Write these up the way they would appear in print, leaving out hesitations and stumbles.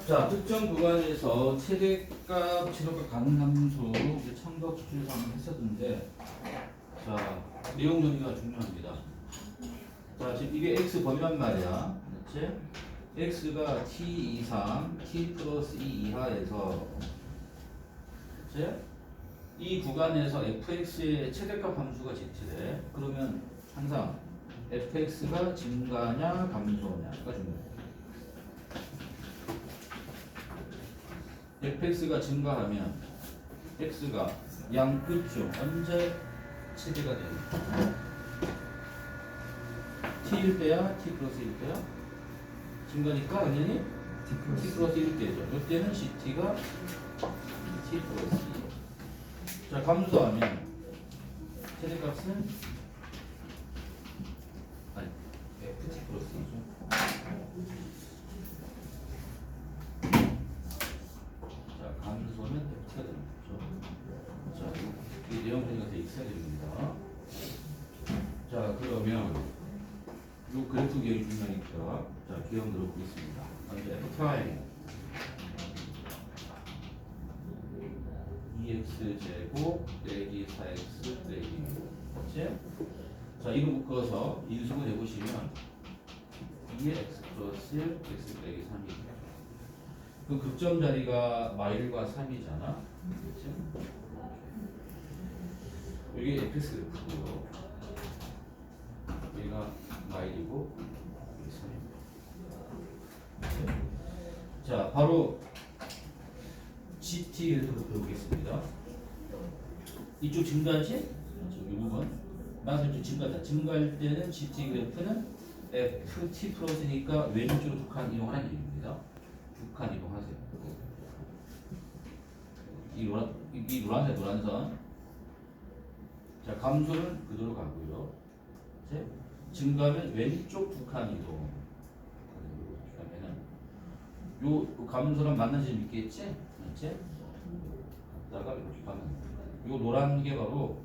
자, 특정 구간에서 최대값, 최소값 가능 함수 이제 참고 기출에서 한번 했었는데, 자, 내용 정리가 중요합니다. 자, 지금 이게 x 범위란 말이야, 그렇지? x가 t 이상, t 플러스 2 이하에서, 그렇지? 이 구간에서 fx의 최대값 함수가 제시돼. 그러면 항상 fx가 증가냐 감소냐가 중요해. fx가 증가하면 x가 양끝 중 언제 최대가 되냐? t일 때야, t 플러스 1 때야? 증가니까 당연히 t 플러스 1 때죠. 이때는 ct가 t 플러스 2. 자, 감소하면 최대값은 아니 ft 플러스 2죠. 자, 감소는 ft가 되는 거죠. 자, 이 내용 정리가 돼 있어야 됩니다. 자, 그러면 이 그래프 기억이 중요하니까 자, 기억 들어보겠습니다. 먼저 f 프라임 2x 제곱 빼기 4x 빼기 6. 그렇지? 자, 이거 묶어서 인수분 해보시면 2x 플러스 1 x 빼기 3이에요. 그 극점 자리가 마일과 3이잖아. 그렇지? 여기 fx 그래프고요. 여기가 마일이고 여기 3입니다. 자, 바로 GT 그래프를 배우겠습니다. 이쪽 증가하지? 이 부분. 나서 좀 증가다. 증가할 때는 GT 그래프는 FT 플러스니까 왼쪽으로 두 칸 이동하는 얘기입니다. 두 칸 이동하세요. 이 노란색 노란선. 자, 감소는 그대로 가고요. 이제 증가하면 왼쪽 두 칸 이동. 그러면은 요 감소랑 만난 지점 있겠지? 맞지? 갔다가 이렇게 가면 요 노란 게 바로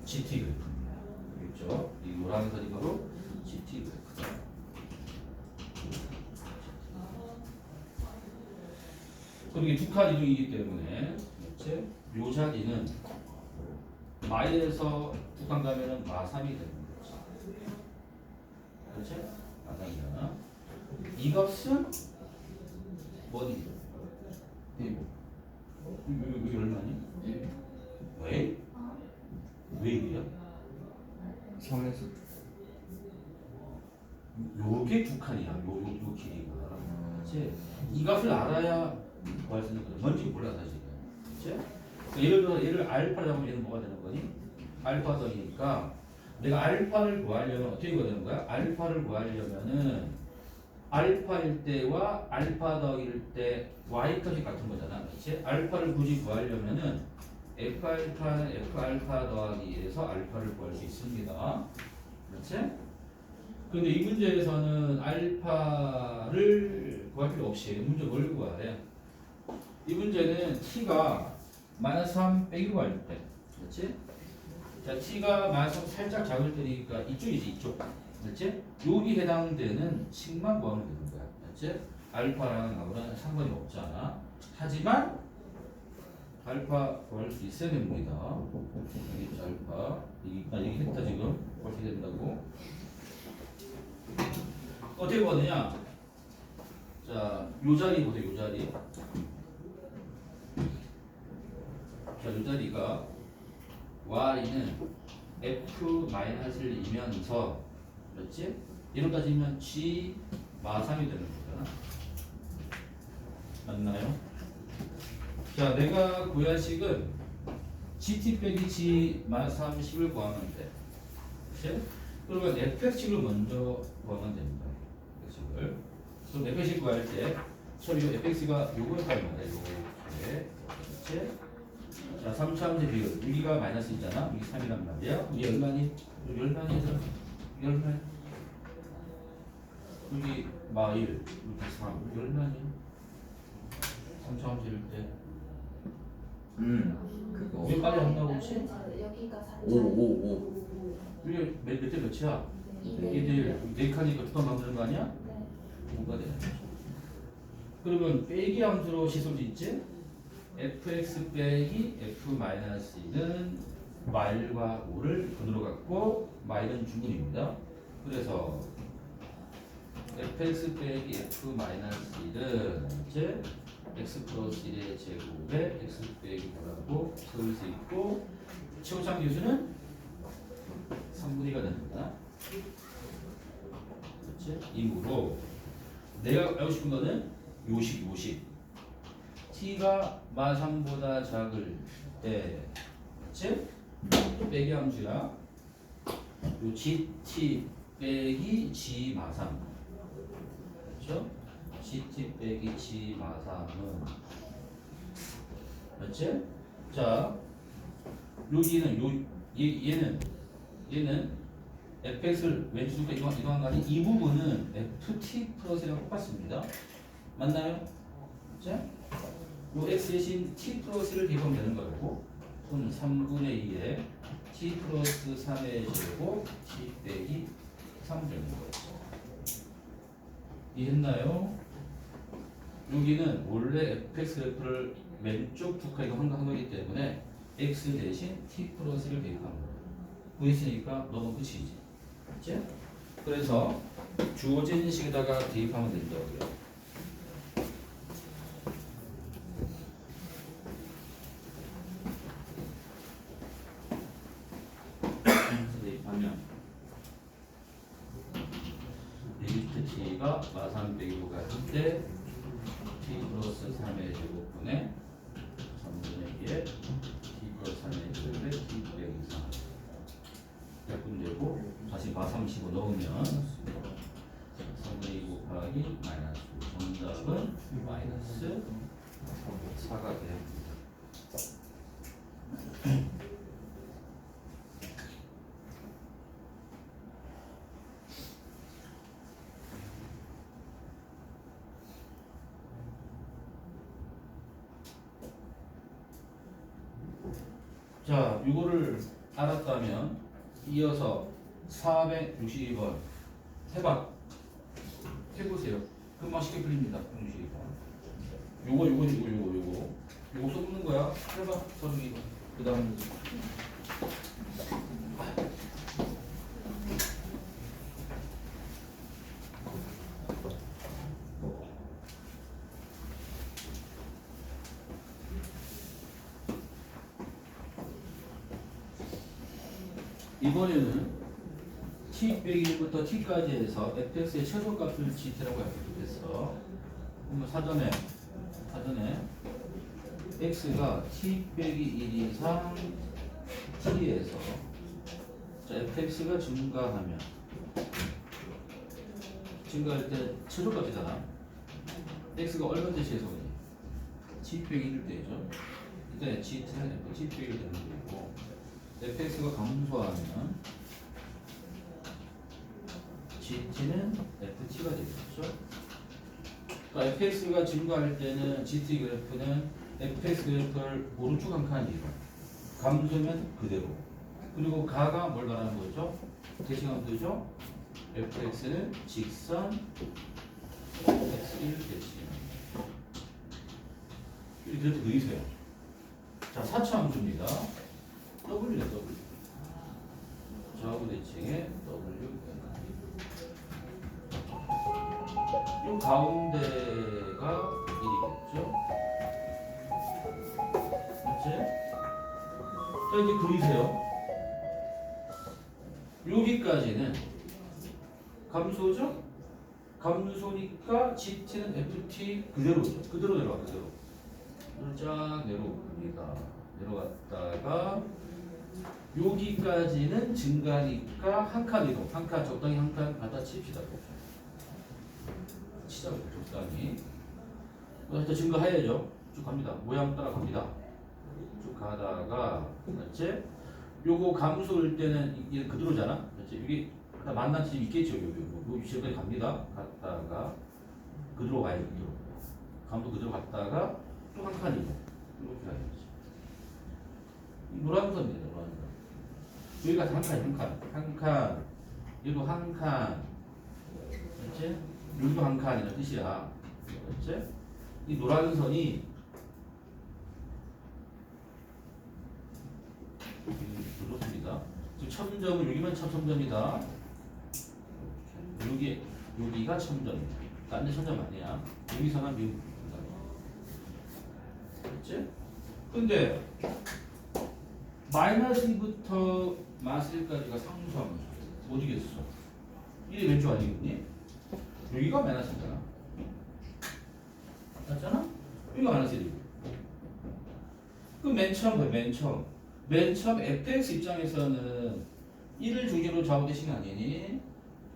GT 그래프입니다. 알겠죠? 이 노란 선이 바로 GT 그래프다. 그럼 이게 두 칸 이동이기 때문에 그렇지? 요 자리는 마일에서 두 칸 가면은 마3이 되는 거지. 그렇지? 마3이잖아. 이 값은 뭐니? 여기 얼마니? 왜? 왜 이래요? 3에서 요게 두 칸이야. 요 길이가. 그렇지? 이 값을 알아야 구할 수 있는 거야. 뭔지 몰라 사실. 그렇지? 예를 들어 얘를 알파를 잡으면 얘는 뭐가 되는 거니? 알파 더이니까 내가 알파를 구하려면 어떻게 구해야 되는 거야? 알파를 구하려면은 알파일 때와 알파 더일 때 y값이 같은 거잖아. 그렇지? 알파를 굳이 구하려면은 f 알파는 f 알파 더하기 1에서 알파를 구할 수 있습니다. 그렇지? 근데 이 문제에서는 알파를 구할 필요 없이 문제 뭘 구해야 돼? 이 문제는 t가 마이너스 3 빼기 구할 때. 그렇지? 자, t가 마이너스 3 살짝 작을 때니까 이쪽이지, 이쪽. 그렇지? 여기 해당되는 층만 구하면 되는 거야. 그렇지? 알파랑 아무런 상관이 없잖아. 하지만 알파 구할 수 있어야 됩니다. 여기 알파. 여기 했다 지금. 어떻게 된다고? 어떻게 구하느냐? 자, 요 자리 보세요, 요 자리. 자, 요 자리가 y는 f-를 이면서 그렇지? 이로 따지면 g 마3이 되는 거잖아. 맞나요? 자, 내가 구할 식은 gt 빼기 g 마3 10을 구하면 돼. 그렇지? 그러면 fx식을 먼저 구하면 됩니다. fx식을. 그럼 fx식 구할 때 처음 이 fx가 요거에 따르면 돼. 요게. 그렇지? 자, 3차원제 비율. 여기가 마이너스 있잖아. 여기 3이란 말이야. 여기 얼마니? 여기 얼마니? 여기 얼마니? 여기 마1, 여기 3. 여기 얼마니? 3차원제일 때. 그거 왜 빨리 안 나오지? 여기가 3. 5 5 5 여기 몇대 몇이야? 이들 네 칸이니까 두 칸 만드는 거 아니야? 네. 뭐가 되는 거죠? 그러면 빼기 함수로 씻을 수 있지? fx 빼기 f-2는 마일과 5를 근으로 갖고 마일은 중근입니다. 그래서 fx 빼기 f-1은 이제 x 플러스 1의 제곱에 x 빼기 5라고 세울 수 있고 최고참 기수는 3분의 2가 됩니다. 그렇지? 이므로 내가 알고 싶은 거는 요식 t가 마삼보다 작을 때 그렇지? 빼기 함수야. 요 gt 빼기 g 마삼 그렇죠? gt 빼기 g 마삼은 그렇지? 자 여기는 얘는 fx를 왼쪽으로 이동한 거 아니? 이 부분은 ft 플러스랑 똑같습니다. 맞나요? 자, 요 x 대신 t 플러스를 대입하면 되는 거고, 그럼 3분의 2에 t 플러스 3의 제곱 t 빼기 3 되는 거죠. 이해했나요? 여기는 원래 fx 그래프를 왼쪽 두 칸이 한 거기 때문에 x 대신 t 플러스를 대입하는 거예요. 보이시니까 너무 끝이지. 그치? 그래서 주어진 식에다가 대입하면 된다고요. 대입하면 리미트 t가 마삼 빼기 5가 할 때 t 플러스 3의 제곱분의 3분의 2에 t 플러스 3의 제곱에 t 빼기 3 약분 되고 다시 마삼 씹어 넣으면 3분의 2 곱하기 마이너스 5 정답은 마이너스 4가 돼요. 자, 이거를 알았다면 이어서 462번 해보세요. 금방 쉽게 풀립니다. 462번. 요거 써보는 거야. 해봐. 462번. 그 다음 이번에는 t 빼기 1부터 t까지 해서 fx의 최소값을 gt라고 약속했어. 그러면 사전에 x가 t 빼기 1 이상 t에서 자 fx가 증가할 때 최소값이잖아. x가 얼마인지 최소니? t 빼기 1일 때죠. 이때 gt는 t 빼기 1 되는 거고 fx가 감소하면 gt는 ft가 되겠죠. 그러니까 fx가 증가할 때는 gt 그래프는 fx 그래프를 오른쪽 한 칸 이동, 감소면 그대로. 그리고 가가 뭘 말하는 거죠? 대칭하면 되죠? fx는 직선 x1 대칭. 이 그래프 그리세요. 자, 4차 함수입니다. W네 W. 좌우 대칭의 W. 이 가운데가 1이겠죠. 맞지? 자, 이제 그리세요. 여기까지는 감소죠? 감소니까 GT는 FT 그대로죠. 그대로 내려와, 그대로. 쫙 내려옵니다. 내려갔다가 여기까지는 증가니까 한 칸 이동, 한 칸 적당히 한 칸 갖다 칩시다. 치자고 적당히. 또 증가해야죠. 쭉 갑니다. 모양 따라 갑니다. 쭉 가다가 맞지? 요거 감소일 때는 이게 그대로잖아. 맞지? 이게 만난 집 있겠죠. 요 위치까지 갑니다. 갔다가 그대로 와야 돼. 그대로. 감도 그대로 갔다가 또 한 칸 이동. 이렇게 가야지. 노란 선입니다. 노란 선. 여기가 한 칸. 여기도 한 칸, 그렇지? 여기도 한 칸이라는 뜻이야, 그렇지? 이 노란 선이 좋습니다. 지금 첨점은 여기만 첨점이다. 여기가 첨점이다. 딴 데 첨점 아니야. 여기서만 미분. 그렇지? 근데 마이너스 2부터 마이너스 1까지가 상수함수. 어디겠어? 이게 왼쪽 아니겠니? 여기가 마이너스 1이잖아. 맞잖아? 여기가 마이너스 1이고. 그럼 맨 처음 fx 입장에서는 1을 중심으로 좌우 대칭 아니니?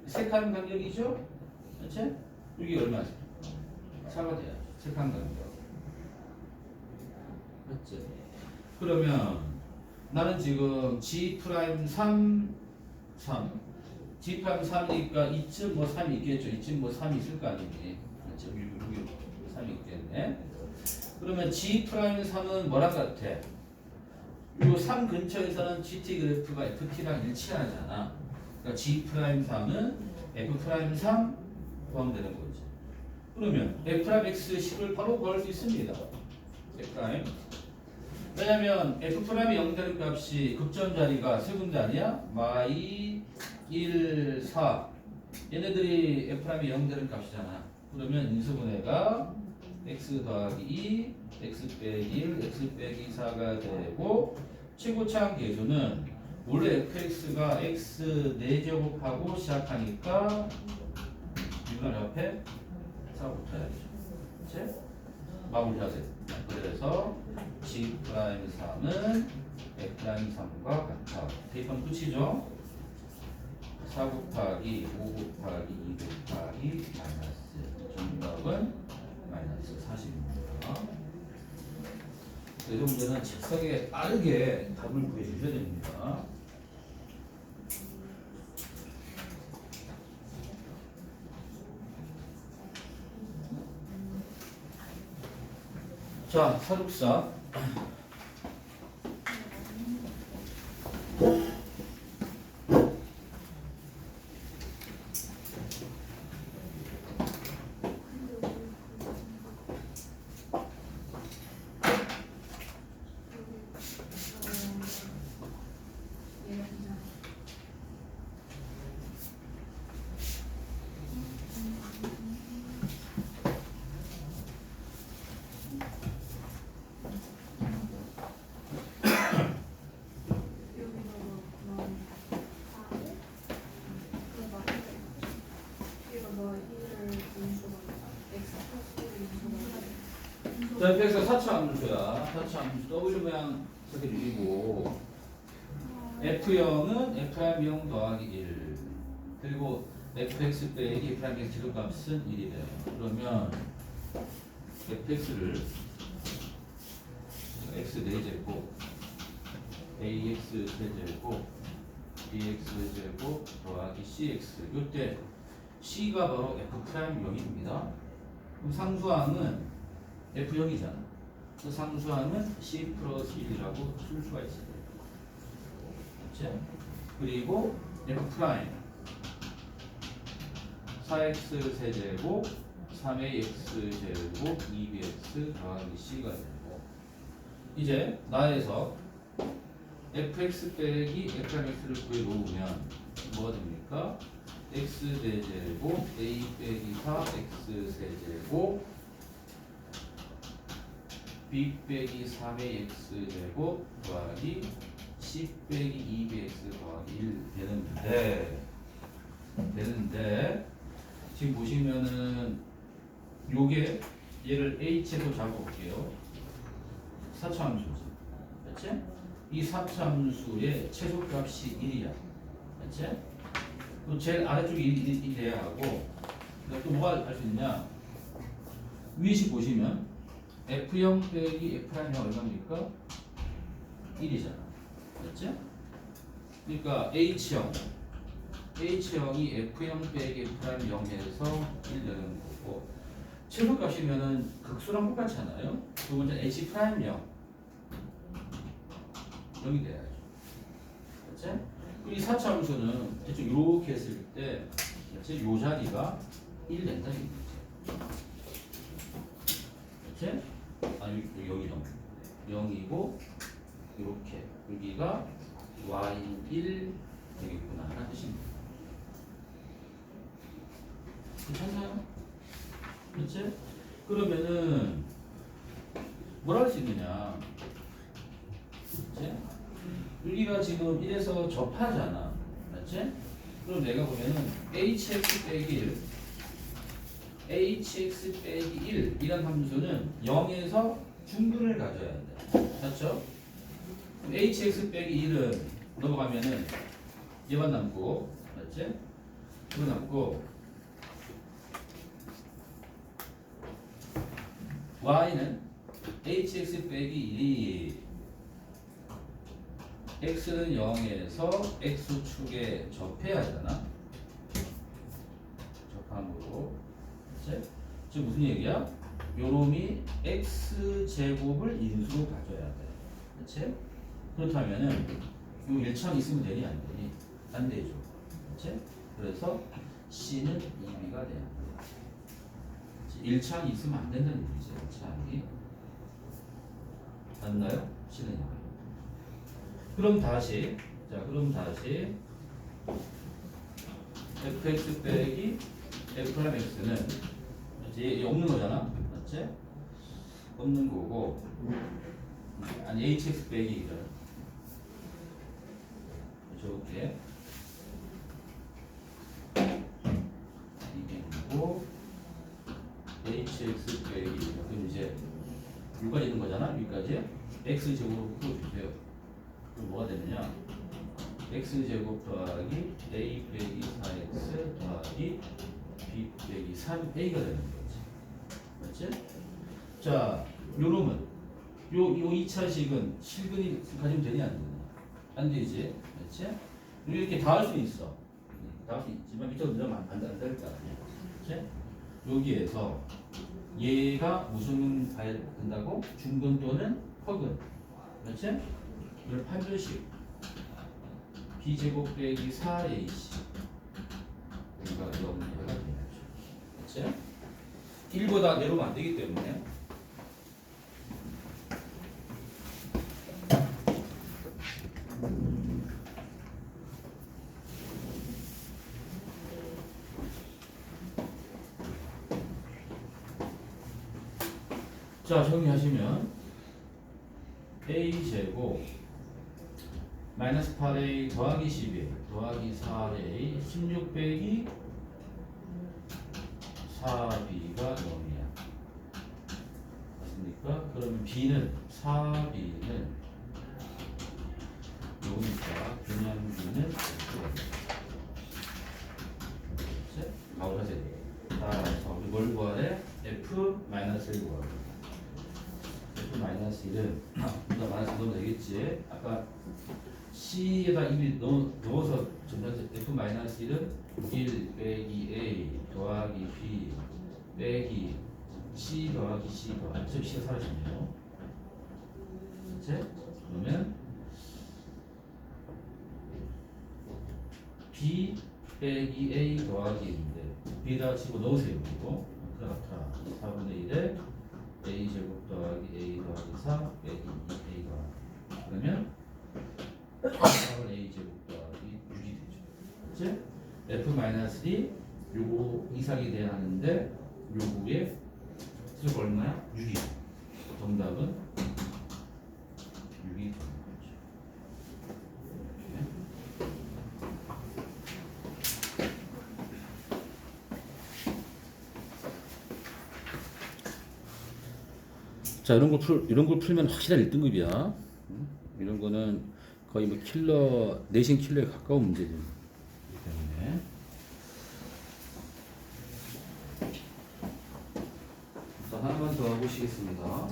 세 칸 간격이죠? 그렇지? 여기 얼마야? 4가 돼야죠. 세 칸 간격. 맞지? 그러면 나는 지금 G'3 G'3이니까 이쯤 뭐 3이 있겠죠. 이쯤 뭐 3이 있을 거 아니니. 그렇죠? 여기 3이 있겠네. 그러면 G'3은 뭐랑 같아? 요 3 근처에서는 GT 그래프가 FT랑 일치하잖아. 그러니까 G'3은 F'3 포함되는 거지. 그러면 F'X10을 바로 구할 수 있습니다. F'. 왜냐면 F'이 0 되는 값이 급전 자리가 세 군데 아니야? 마이 1, 4 얘네들이 F'이 0 되는 값이잖아. 그러면 인수분해가 X 더하기 2, X 빼기 1, X 빼기 4가 되고 최고차항 계수는 원래 fx가 x 4제곱하고 시작하니까 이걸 옆에 4 붙여야죠. 그치? 마무리하세요. 그래서 G'3은 F'3과 같아. 대입하면 끝이죠. 4 곱하기 5 곱하기 2 곱하기 마이너스. 정답은 마이너스 40입니다. 그래서 문제는 책상에 빠르게 답을 구해주셔야 됩니다. 자, 사육사. 자, fx가 4차 함수야. 4차 함수 w 모양 이렇게 그리고 f0은 f'0 더하기 1 그리고 fx 빼기 f'x 지름값은 1이 돼요. 그러면 fx를 x 4제곱 ax 세제곱 bx 제곱 더하기 cx 이때 c가 바로 f'0입니다. 그럼 상수항은 F0이잖아. 그 상수항은 C 플러스 1이라고 쓸 수가 있어요. 그렇지? 그리고 F 프라임 4x 세제곱 3ax 제곱 2bx 더하기 c가 되고 이제 나에서 fx 빼기 f'x를 구해 놓으면 뭐가 됩니까? x 대제곱 a 빼기 4x 세제곱 b 빼기 3의 x 제곱 더하기 c 빼기 2bx 더하기 1 되는데 지금 보시면은 요게 얘를 h로 잡아볼게요. 4차 함수지. 그렇지? 이 4차 함수의 최소값이 1이야. 그렇지? 또 제일 아래쪽이 1이 돼야 하고 또 뭐가 할 수 있냐? 위시 보시면 F0 빼기 F'이 얼마입니까? 1이잖아. 그렇지? 그러니까 H형이 F0 빼기 F'이 0에서 1 되는 거고 최소값이면은 극수랑 똑같잖아요. 두 번째 H'0 0이 돼야죠. 그렇지? 이 4차 함수는 대충 이렇게 했을 때 그렇지? 요 자리가 1 된다 이거지. 그렇지? 아 여기 0이고 이렇게 여기가 y1 되겠구나 하는 뜻입니다. 괜찮나요? 그렇지? 그러면은 뭘 할 수 있느냐? 그렇지? 여기가 지금 1에서 접하잖아. 맞지? 그럼 내가 보면은 hx 빼기 1 이란 함수는 0에서 중근을 가져야 돼. 맞죠? 그럼 hx 빼기 1은 넘어가면은 얘만 남고, 맞지? 이거 남고 y는 hx 빼기 1이 x는 0에서 x축에 접해야 하잖아. 접함으로. 그치? 지금 무슨 얘기야? 요놈이 x제곱을 인수로 가져야 돼. 그치? 그렇다면은 요 1창 있으면 되니 안 되니? 안 되죠. 그치? 그래서 c는 2b가 돼야 돼. 1창이 있으면 안 된다는 얘기지. 1창이. 맞나요? c는 2b. 그럼 다시 fx 빼기 f'x는 얘 없는 거잖아, 맞지? 없는 거고 아니 hx 빼기 저렇게 이게 있고 hx 빼기 그럼 이제 여기까지 있는 거잖아, 여기까지 x 제곱으로 풀어주세요. 그럼 뭐가 되느냐? x제곱 더하기 a 빼기 4x 더하기 b 빼기 3a가 되는 거지. 맞지? 자, 요 놈은 요 2차식은 실근이 가지면 되냐 안 되냐? 안 되지. 맞지? 이렇게 다 할 수 있어. 다 할 수 있지만 밑으로 넣으면 안 될 거 아니야. 맞지? 여기에서 얘가 무슨 가야 된다고? 중근 또는 허근. 맞지? 이걸 판별식 b제곱 빼기 4ac 우리가 여기가 되겠죠. 그치? 1보다 내려오면 안 되기 때문에 자 정리하시면 a제곱 마이너스 8a 더하기 12 더하기 4a 16 빼기 4b가 0이야. 맞습니까? 그러면 b는 4b는 요거니까 그냥 b는 X가 돼. 가오라 세 따라서 우리 뭘 구하래? f-1을 구하래. f-1은 여기다 마이너스 넣으면 되겠지. 아까 C에다 이미 넣어서 전달해서 f-1은 1 빼기 a 더하기 b 빼기 c 더하기 c 더하기 저 c가 사라졌네요. 그치? 그러면 b 빼기 a 더하기 1인데 b에다가 집어넣으세요. 그리고 그렇다 4분의 1에 a 제곱 더하기 a 더하기 4 빼기 2a 더하기 그러면 4분의 a 제곱 더하기 6이 되죠. 그치? f-1이 요거 이상이 돼야 하는데 요거의 수가 얼마야? 6이. 정답은 6이 되는 거죠. 자, 이런 걸 풀면 확실한 1등급이야. 이런 거는 거의 뭐 킬러, 내신 킬러에 가까운 문제지. 때문에. 자, 하나만 더 보시겠습니다.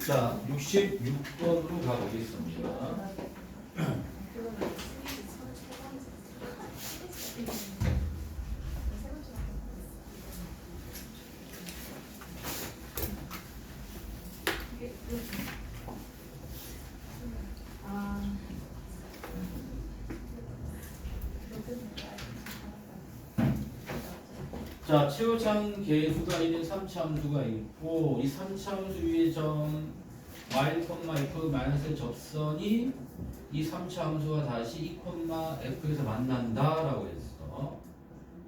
자, 66번으로 가보겠습니다. 자, 최고창 계수가 있는 3차함수가 있고 이 3차함수 위에 점 y, f 마이너스 접선이 이 3차함수와 다시 2, f에서 만난다라고 했어.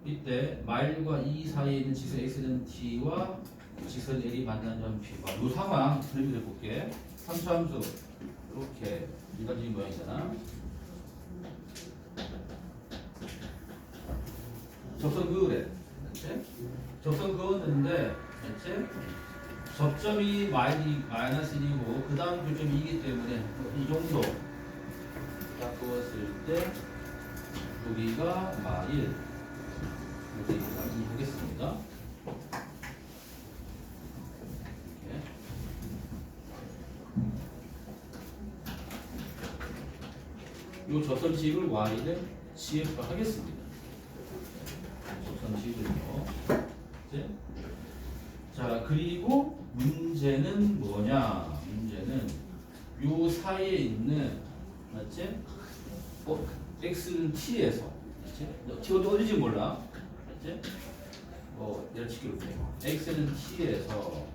이때 마일과 2 사이에 있는 직선 x는 t와 직선 l이 만난 점 p와 이 상황 그림을 볼게. 3차함수 이렇게 일반적인 모양이잖아. 접선 그으래. 접선 그었는데, 맞지? 접점이 마이너스 1이고, 그 다음 교점이 2이기 때문에, 이 정도 딱 그었을 때, 여기가 마일. 이렇게 보겠습니다. 이 접선식을 y는 gf가 하겠습니다. 접선식을요. 자, 그리고 문제는 뭐냐? 문제는 요 사이에 있는, 맞지? x는 t에서, 맞지? t가 어딘지 몰라, 맞지? 예를 치기로 돼. x는 t에서,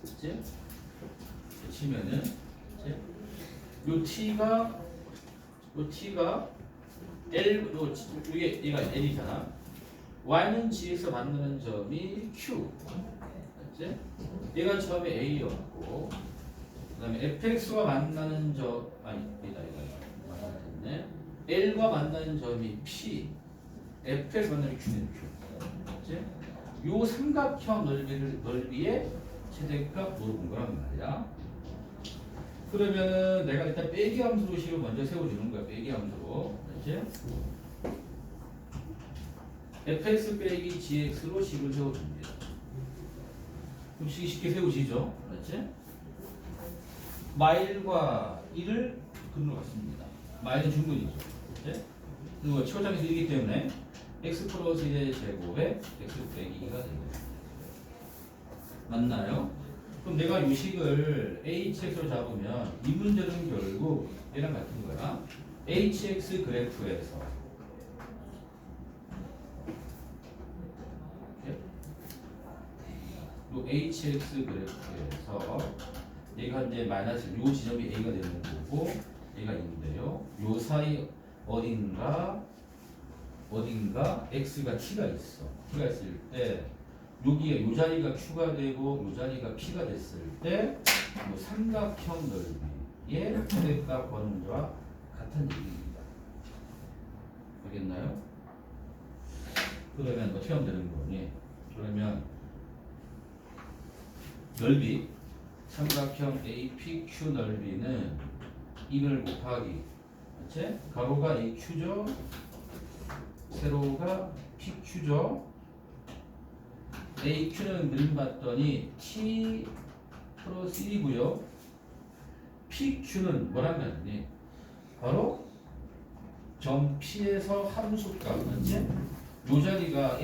맞지? 치면은, 맞지? 요 t가 L, 이게 얘가 L이잖아. Y는 G에서 만나는 점이 Q. 맞지? 얘가 처음에 A였고, 그 다음에 FX와 만나는 점, 이다. 맞네. L과 만나는 점이 P. FX 만나는 Q는 Q. 맞지? 요 삼각형 넓이의 최대값 물어본 거란 말이야. 그러면은 내가 일단 빼기 함수로 식을 먼저 세워주는 거야. 빼기 함수로. 그렇지? fx 빼기 gx로 식을 세워줍니다. 그럼 식이 쉽게 세우시죠? 그렇지? 마일과 1을 근으로 갖습니다. 마일은 중근이죠. 그렇지? 그리고 최고점에서 1이기 때문에 x 플러스 1의 제곱에 x 빼기 2가 됩니다. 맞나요? 그럼 내가 이 식을 hx로 잡으면 이 문제는 결국 얘랑 같은 거야. hx 그래프에서 요 hx 그래프에서 얘가 이제 마이너스 요 지점이 a가 되는 거고 얘가 있는데요. 요 사이 어딘가 x가 t가 있어. t가 있을 때 여기에 요 자리가 q가 되고 요 자리가 p가 됐을 때 요 삼각형 넓이의 최대값 번호와 같은 얘기입니다. 알겠나요? 그러면 어떻게 하면 되는 거니? 그러면 넓이 삼각형 APQ 넓이는 2를 곱하기, 그렇지? 가로가 AQ죠, 세로가 PQ죠. AQ는 그림 봤더니 T 플러스 1이고요. PQ는 뭐란 말이니? 바로 점 P에서 함수값, 맞지? 요 자리가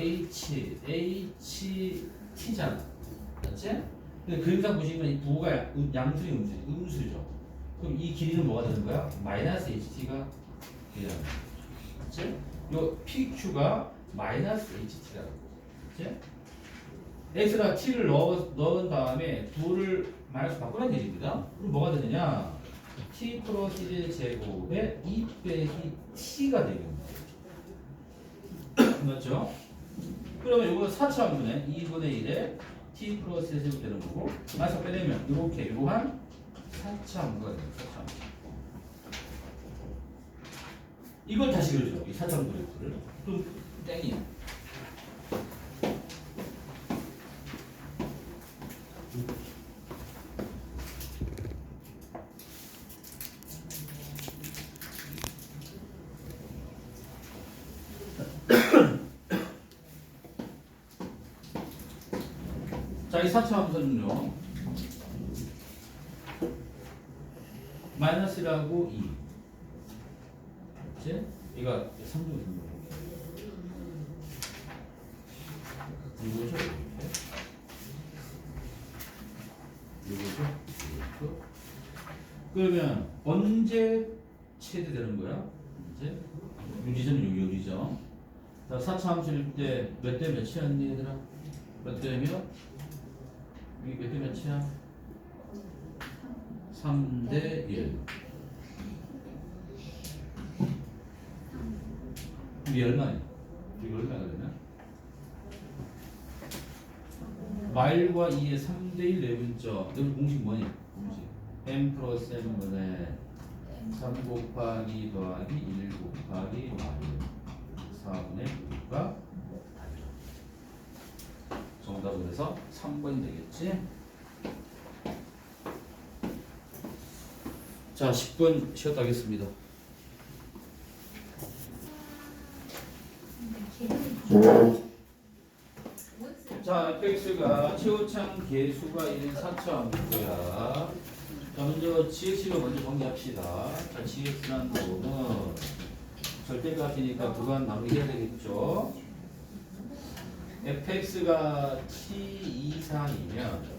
T잖아, 맞지? 근데 그림상 보시면 이 부호가 양수리 음수죠. 그럼 이 길이는 뭐가 되는 거야? 마이너스 HT가 되는 거죠. 맞지? 요 PQ가 마이너스 HT라고. 그치? X가 T를 넣은 다음에 부호를 마이너스 바꾸는 얘기입니다. 그럼 뭐가 되느냐? T 플러스 1의 제곱에 2 빼기 T가 되겠네요. 맞죠? 그러면 이거 4차 함수네. 2분의 1에 T 플러스 1 제곱 되는 거고, 마이너스 빼내면 이렇게 이러한 4차 함수가 됩니다. 4차 함수. 이걸 다시 그려줘. 이 4차 함수 그래프를. 그럼 땡이야. 자, 이 4차 함수는요. 마이너스라고 2. 그치? 이거 3중 분모. 이거죠? 이거죠? 이거. 그러면 언제 최대되는 거야? 이제 유지점은 여기 여기죠. 자, 4차 함수일 때 몇 대 몇이었니 얘들아? 몇 대 몇? 여기 몇 대 몇이야? 3대 1. 이게 얼마야? 이게 얼마야 그러면? 마일과 2의 3대 1 내분점. 여기 공식 뭐니? 공식. m 플러스 n분의 3 곱하기 더하기 1 곱하기 마일 4분의 6가 정답은 그래서 3번이 되겠지? 자, 10분 쉬었다 하겠습니다. 자, fx가 최고창 개수가 있는 4차 함수야. 자, 먼저 gx를 먼저 정리합시다. 자, gx라는 거는 절대값이니까 구간 나누기 해야 되겠죠. fx가 t 이상이면,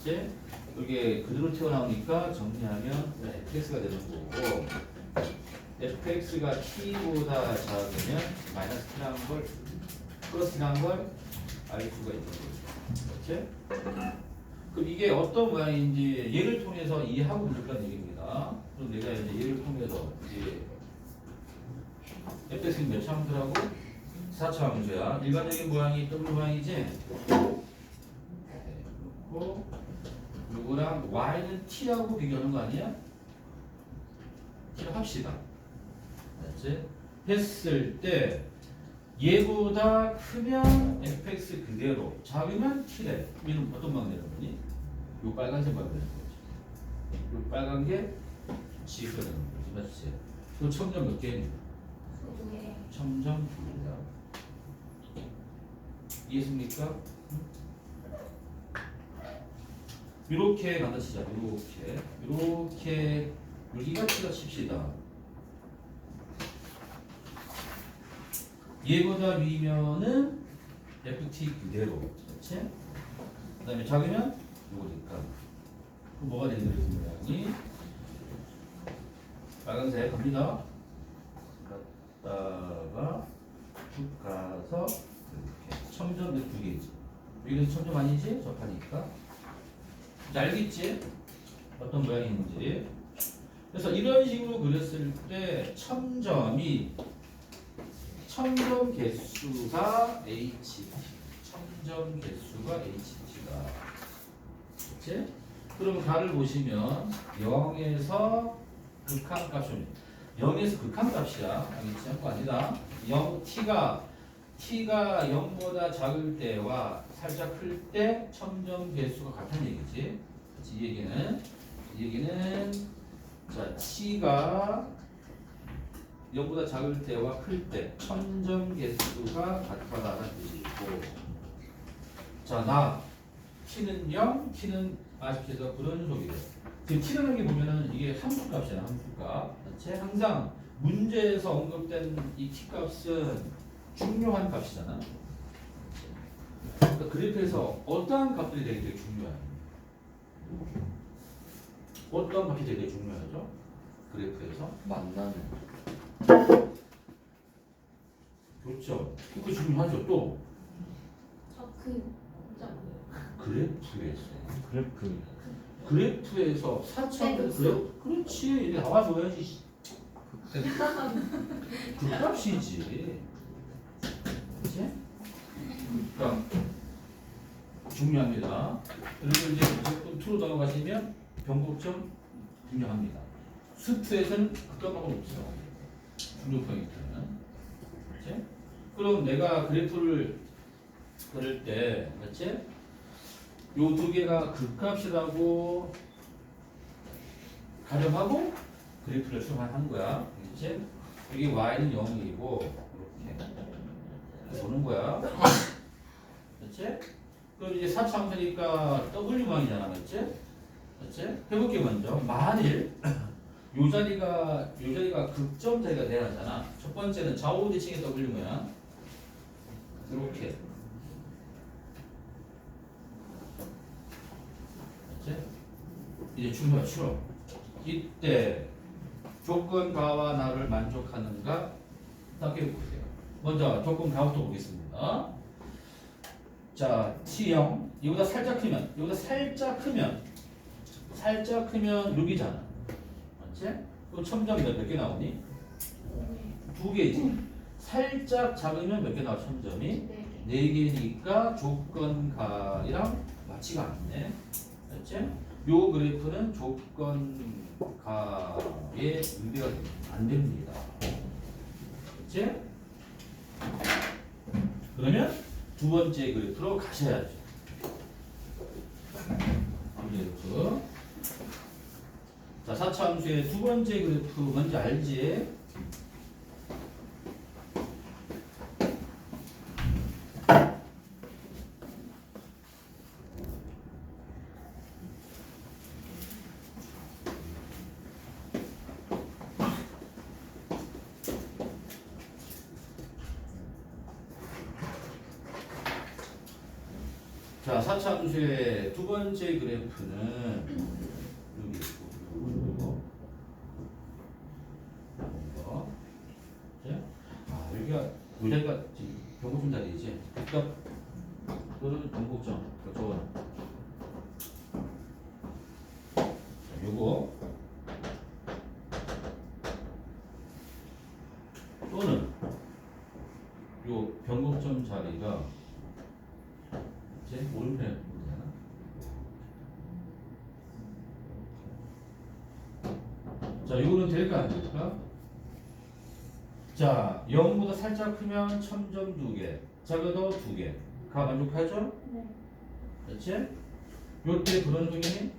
그렇지? 이게 그대로 튀어나오니까 정리하면 fx가 되는 거고, fx가 t보다 작으면 마이너스 t라는 걸, 플러스 t라는 걸 알 수가 있는 거죠. 그렇지? 그럼 이게 어떤 모양인지 예를 통해서 이해하고 들었다는 얘기입니다. 그럼 내가 이제 예를 통해서 이제 fx는 몇 차 함수라고? 4차 함수야. 일반적인 모양이 어떤 모양이지? 그리고 요거랑 y는 t라고 비교하는 거 아니야? t를 합시다. 알았지? 했을 때 얘보다 크면 fx 그대로, 작으면 t래. 얘는 어떤 방향 되는 거니? 요 빨간색 방향 되는 거지. 요 빨간 게 g가 되는 거지. 맞지? 그 첨점 몇 개니? 첨점 2입니다. 이해했습니까? 이렇게 간다 치자. 이렇게 여기가 t가 칩시다. 얘보다 위면은 ft 그대로, 그렇지? 그 다음에 작으면 요거니까. 그럼 뭐가 되는 거지 모양이? 빨간색 갑니다. 갔다가 쭉 가서 이렇게 첨점 몇 두 개지. 여기는 첨점 아니지? 접하니까. 이제 알겠지? 어떤 모양인지. 그래서 이런 식으로 그렸을 때 첨점 개수가 HT. 첨점 개수가 HT다. 그치? 그럼 가를 보시면 0에서 극한값이 0에서 극한값이야. 알겠지? 한거 아니다. 0, T가 0보다 작을 때와 살짝 클 때 첨점 개수가 같은 얘기지. 그치? 이 얘기는 자, T가 0보다 작을 때와 클 때 첨점 개수가 같다라는 뜻이고, 자, t는 0, t는 아쉽게도 불연속이래. 지금 t라는 게 보면은 이게 함수값이야, 함수값. 그렇지? 항상 문제에서 언급된 이 t값은 중요한 값이잖아. 그러니까 그래프에서 어떠한 값들이 되게 중요해. 어떤 값이 되게 중요하죠? 그래프에서 만나는. 그렇죠. 그게 중요하죠. 또 그래프에서 4차원 그래프, 그렇지. 이게 나와줘야지. 그 값이지. 그렇지? 그러니까 중요합니다. 그리고 이제 무조건 2로 넘어가시면 변곡점 중요합니다. 수투에서는 극단방은 없어. 중요 포인트는. 그렇지? 그럼 내가 그래프를 그릴 때, 그렇지? 요 두 개가 극값이라고 가정하고 그래프를 수반한 거야. 그렇지? 여기 y는 0이고 이렇게 보는 거야. 그렇지? 그럼 이제 4차함수니까 W 모양이잖아, 맞지? 맞지? 해볼게 먼저. 만일 요 자리가 극점 자리가 돼야 하잖아. 첫 번째는 좌우 대칭의 W 모양. 이렇게. 맞지? 이제 중요한 추론. 이때 조건가와 나를 만족하는가? 딱 해볼게요. 먼저 조건가부터 보겠습니다. 자, T형. 이보다 살짝 크면, 살짝 크면 6이잖아. 맞지? 그럼 첨점이 몇 개 나오니? 2개지. 살짝 작으면 몇 개 나와, 첨점이? 4개니까 조건가이랑 맞지가 않네. 맞지? 요 그래프는 조건가의 응대가 안 됩니다. 맞지? 그러면 두 번째 그래프로 가셔야죠. 그래프. 자, 4차함수의 두 번째 그래프 뭔지 알지? 자, 4차함수의 두 번째 그래프는 여기 있고, 이거. 여기가 여기가 지금 경고점 자리이지. 그러니까 이거는 경고점. 저거는. 자, 요거 또는 요 변곡점 자리가 이제 오른편에 보이잖아. 자, 이거는 될까 안 될까? 자, 0보다 살짝 크면 첨점 2개, 작아도 2개. 가 만족하죠? 네. 그렇지? 요때 불원동이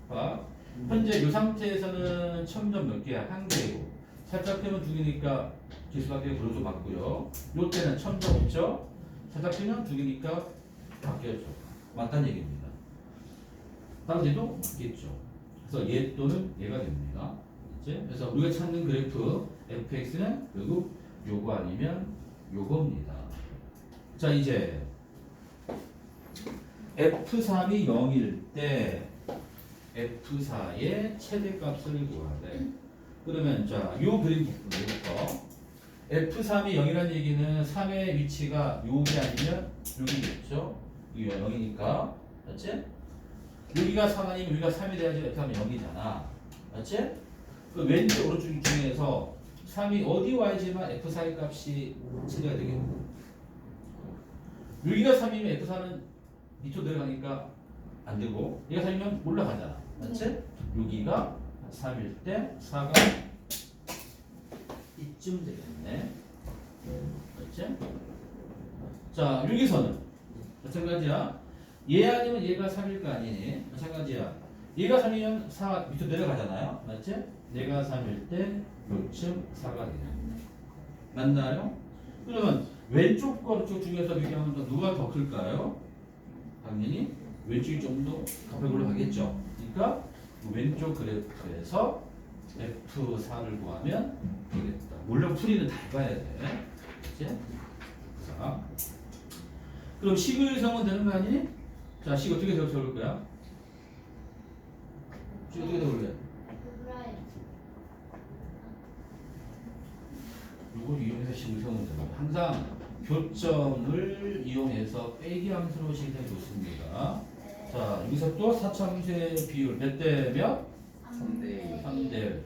봐. 현재 이 상태에서는 첨점 몇 개야? 1개고. 살짝 크면 2개니까 기수학계 불원도 맞고요. 요때는 첨점 없죠? 살짝 크면 2개니까 바뀌었죠. 맞다는 얘기입니다. 다른 데도 맞겠죠. 그래서 얘 또는 얘가 됩니다. 그치? 그래서 우리가 찾는 그래프 fx는 결국 요거 아니면 요겁니다. 자, 이제 f3이 0일 때 f4의 최대값을 구하래. 그러면 자, 요 그래프부터 f3이 0이라는 얘기는 3의 위치가 요게 아니면 여기겠죠. 여기가 0이니까. 맞지? 여기가 3 아니면 여기가 3이 돼야지 f3이 0이잖아. 맞지? 그 왼쪽 오른쪽 중에서 3이 어디 와야지만 f4의 값이 최대가 되겠네. 여기가 3이면 f4는 밑으로 내려가니까 안 되고 얘가 3이면 올라가잖아. 맞지? 여기가 3일 때 4가 이쯤 되겠네. 맞지? 자, 여기서는 마찬가지야. 얘 아니면 얘가 3일 거 아니니? 마찬가지야. 얘가 3이면 4 밑으로 내려가잖아요. 맞지? 얘가 3일 때 요쯤 4가 되겠네. 맞나요? 그러면 왼쪽과 오른쪽 중에서 비교하면 누가 더 클까요? 당연히 왼쪽이 좀 더 가까이 올라가겠죠. 그러니까 왼쪽 그래프에서 F4를 구하면 되겠다. 물론 풀이는 다 해봐야 돼. 그치? 자, 그럼 식의성은 되는 거 아니니? 자, 식 어떻게 적을 거야? 식 어떻게 적을 거야? 이걸 이용해서 식의성은 되는 거야. 항상 교점을 이용해서 빼기 함수로 식이 좋습니다. 자, 여기서 또 4차함수의 비율 몇 대 몇? 3대 3대.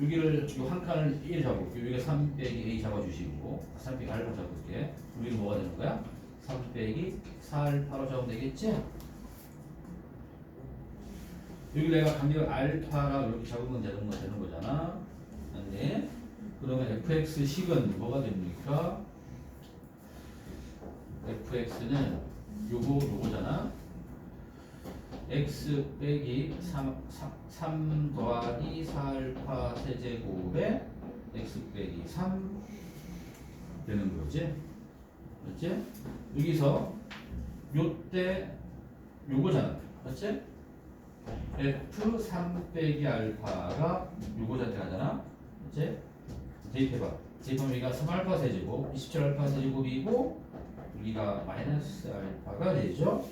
여기를 한 칸을 1 잡을게요. 여기가 3 빼기 A 잡아주시고 3 빼기 R로 잡을게. 여기는 뭐가 되는 거야? 3 빼기 4알파로 잡으면 되겠지? 여기 내가 간격을 알파라 이렇게 잡으면 되는 거잖아. 네. 그러면 fx 식은 뭐가 됩니까? fx는 요거잖아. x 빼기 3 더하기 4알파 세제곱에 x 빼기 3 되는 거지. 그렇지? 여기서 요때 요거잖아. 맞지? F3 빼기 알파가 요거 자체가잖아. 이제 대입해봐. 대입하면 여기가 3알파 세제곱, 27알파 세제곱이고 여기가 마이너스 알파가 되죠.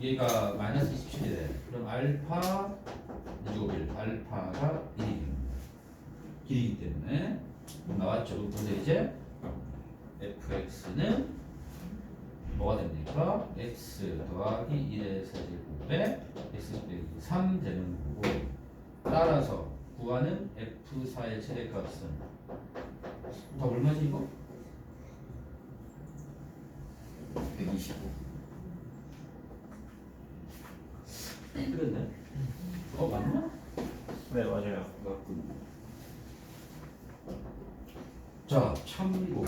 얘가 마이너스 27이래. 그럼 알파 제곱 1, 알파가 1이기 때문에 나왔죠. 그래서 이제 fx는 뭐가 됩니까? x 더하기 1의 세제곱에 x 빼기 3 되는 거고, 따라서 구하는 f4의 최대값은 다 얼마지 이거? 125. 그랬네. 맞나? 네, 맞아요. 맞군. 자, 참고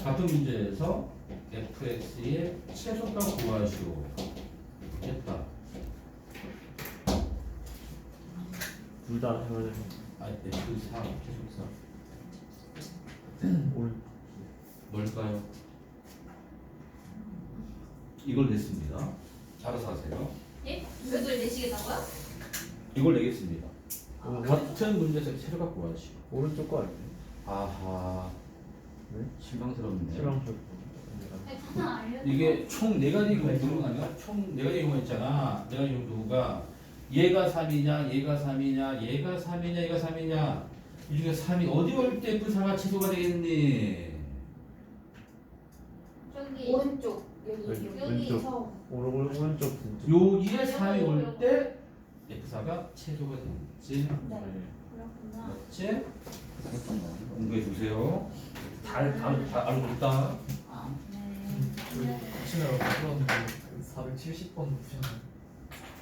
같은 문제에서 fx의 최소값 구하시오. 됐다. 둘 다 해야 되는. f4 최소값 올. 뭘까요? 이걸 냈습니다. 알아서 하세요. 예? 이걸 내시겠다고요? 이걸 내겠습니다. 오, 같은 문제에서 최소값 구하시오. 오른쪽 거 아니에요? 아하, 네? 실망스럽네. 실망스럽고. 아니, 하나 알려줘. 이게 총 4가지 경우가 아니라 총 4가지 경우가 있잖아. 4가지 경우가 얘가 3이냐, 얘가 3이냐, 얘가 3이냐, 얘가 3이냐. 이 중에 3이 어디 올 때 F4가 최소가 되겠니? 저기 오른쪽 여기 왼- 여기서 오른쪽 왼쪽. 여기에 3이 올 때 F4가 최소가 되겠지. 네. 그렇구나. 맞지? 공부해 주세요. 다 알고 있다. 아, 네. 치느라고 풀었는데 470번 푸셨나요?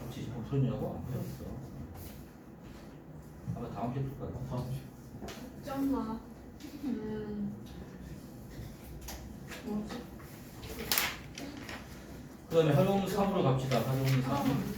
혹시 소리냐고 안 풀었어. 아마 다음 주에 풀 거야. 다음 주. 점마 뭐지? 그 다음에 활용 3으로 갑시다. 활용 3.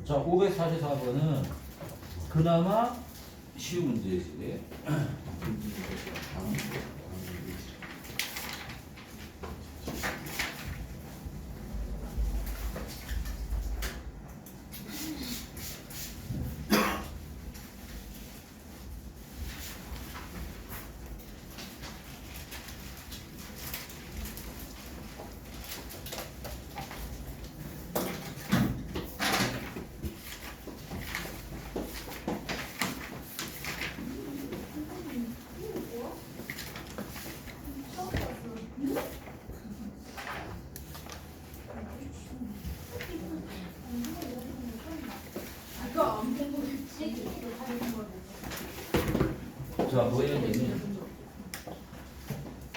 자, 544번은 그나마 쉬운 문제지. 이거 안 본거겠지? 자, 뭐 해야 되니?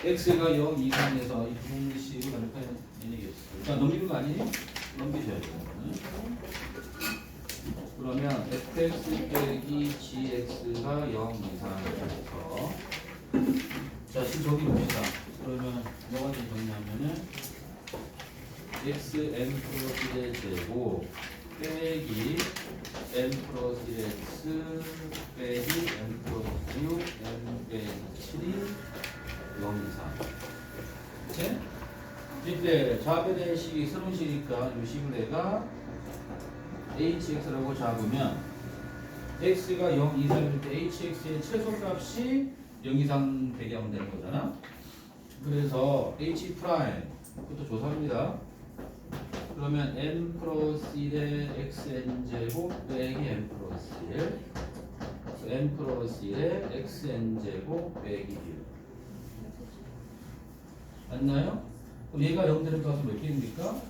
x가 0 이상에서 이 분식을 가능하는 얘기겠어. 일단 넘기는 거 아니니? 넘기셔야 돼요. 그러면 fx 빼기 gx가 0 이상에서 자, 지금 저기 봅시다. 그러면 뭐가 되냐면은 x n 플러스 1의 제곱 빼기 n 플러스 1 x 빼기 n 플러스 6 n 빼기 7이 0 이상. 그치? 이때 좌변의 식이 새로운 식이니까 이 식을 내가 hx라고 잡으면 x가 0 이상일 때 hx의 최소값이 0 이상 되게 하면 되는 거잖아. 그래서 h 프라임 그것도 조사합니다. 그러면 n 플러스 1의 xn 제곱 빼기 n 플러스 1 n 플러스 1의 xn 제곱 빼기 1 맞나요? 그럼 얘가 0 되는 값은 몇 개입니까?